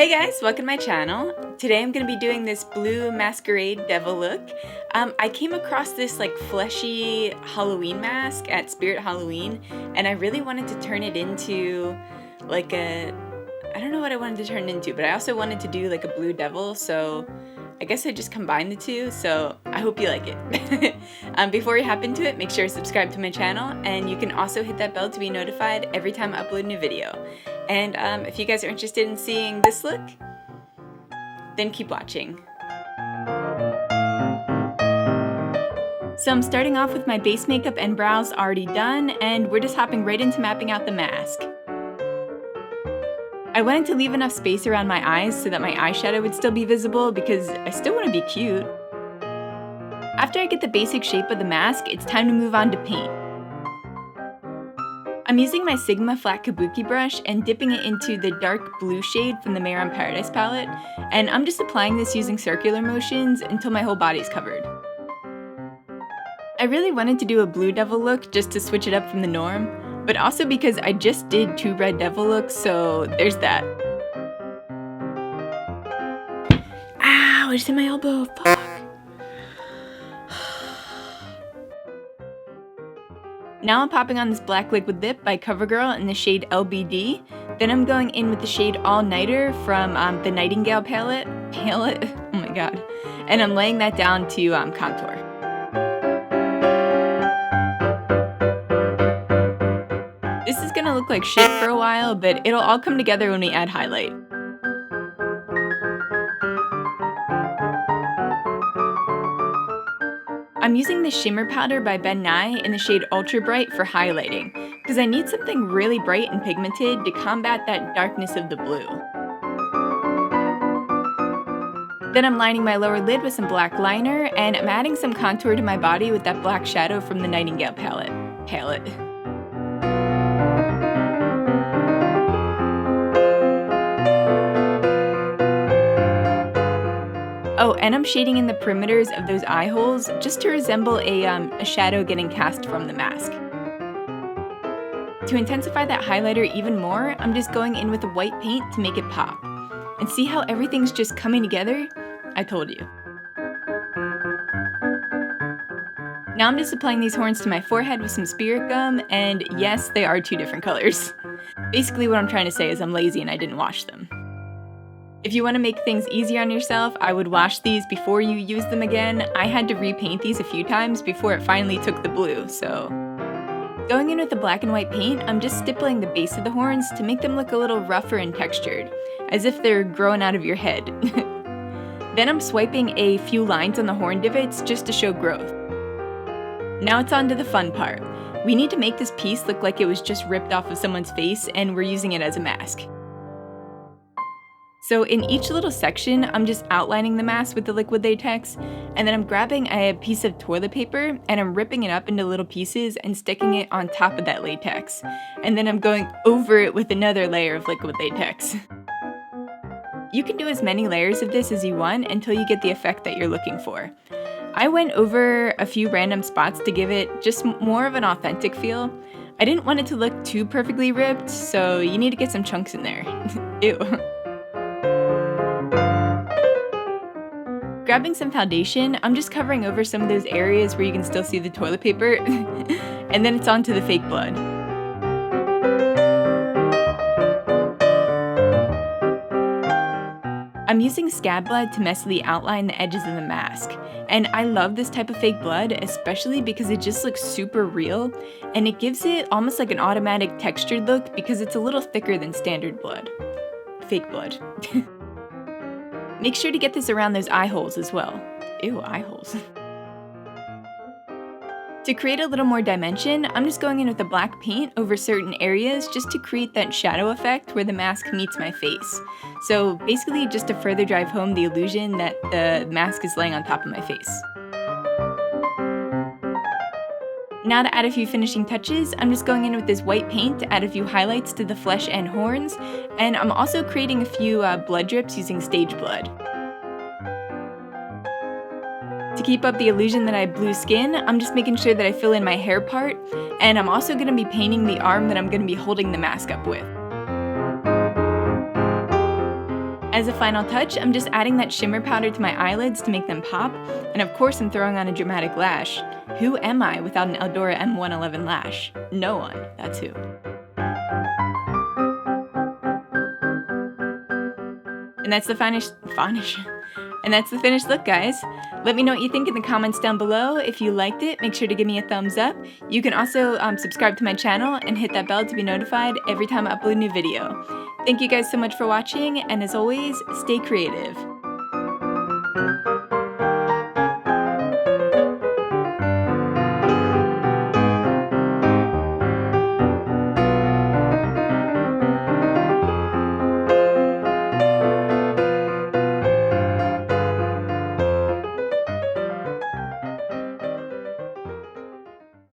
Hey guys, welcome to my channel. Today I'm going to be doing this blue Masquerade devil look. I came across this like fleshy Halloween mask at Spirit Halloween, and I really wanted to turn it into like I don't know what I wanted to turn it into, but I also wanted to do like a blue devil, so I guess I just combined the two, so I hope you like it. Before we hop into it, make sure to subscribe to my channel, and you can also hit that bell to be notified every time I upload a new video. And if you guys are interested in seeing this look, then keep watching. So I'm starting off with my base makeup and brows already done, and we're just hopping right into mapping out the mask. I wanted to leave enough space around my eyes so that my eyeshadow would still be visible because I still want to be cute. After I get the basic shape of the mask, it's time to move on to paint. I'm using my Sigma flat kabuki brush and dipping it into the dark blue shade from the Mehron Paradise palette, and I'm just applying this using circular motions until my whole body's covered. I really wanted to do a blue devil look just to switch it up from the norm, but also because I just did 2 red devil looks, so there's that. Ow, I just hit my elbow, fuck. Now I'm popping on this black liquid lip by Covergirl in the shade LBD. Then I'm going in with the shade All Nighter from the Nightingale palette, oh my god. And I'm laying that down to contour. This is gonna look like shit for a while, but it'll all come together when we add highlight. I'm using the shimmer powder by Nye in the shade Ultra Bright for highlighting, because I need something really bright and pigmented to combat that darkness of the blue. Then I'm lining my lower lid with some black liner, and I'm adding some contour to my body with that black shadow from the Nightingale palette. Oh, and I'm shading in the perimeters of those eye holes just to resemble a shadow getting cast from the mask. To intensify that highlighter even more, I'm just going in with a white paint to make it pop. And see how everything's just coming together? I told you. Now I'm just applying these horns to my forehead with some spirit gum, and yes, they are 2 different colors. Basically what I'm trying to say is I'm lazy and I didn't wash them. If you want to make things easier on yourself, I would wash these before you use them again. I had to repaint these a few times before it finally took the blue, so. Going in with the black and white paint, I'm just stippling the base of the horns to make them look a little rougher and textured, as if they're growing out of your head. Then I'm swiping a few lines on the horn divots just to show growth. Now it's on to the fun part. We need to make this piece look like it was just ripped off of someone's face and we're using it as a mask. So in each little section, I'm just outlining the mask with the liquid latex, and then I'm grabbing a piece of toilet paper and I'm ripping it up into little pieces and sticking it on top of that latex. And then I'm going over it with another layer of liquid latex. You can do as many layers of this as you want until you get the effect that you're looking for. I went over a few random spots to give it just more of an authentic feel. I didn't want it to look too perfectly ripped, so you need to get some chunks in there. Ew. Grabbing some foundation, I'm just covering over some of those areas where you can still see the toilet paper, and then it's on to the fake blood. I'm using scab blood to messily outline the edges of the mask, and I love this type of fake blood, especially because it just looks super real, and it gives it almost like an automatic textured look because it's a little thicker than standard blood. Fake blood. Make sure to get this around those eye holes as well. Ew, eye holes. To create a little more dimension, I'm just going in with the black paint over certain areas just to create that shadow effect where the mask meets my face. So basically just to further drive home the illusion that the mask is laying on top of my face. Now to add a few finishing touches, I'm just going in with this white paint to add a few highlights to the flesh and horns, and I'm also creating a few blood drips using stage blood. To keep up the illusion that I have blue skin, I'm just making sure that I fill in my hair part, and I'm also going to be painting the arm that I'm going to be holding the mask up with. As a final touch, I'm just adding that shimmer powder to my eyelids to make them pop, and of course I'm throwing on a dramatic lash. Who am I without an Eldora M111 lash? No one, that's who. And that's the finished look, guys. Let me know what you think in the comments down below. If you liked it, make sure to give me a thumbs up. You can also subscribe to my channel and hit that bell to be notified every time I upload a new video. Thank you guys so much for watching, and as always, stay creative.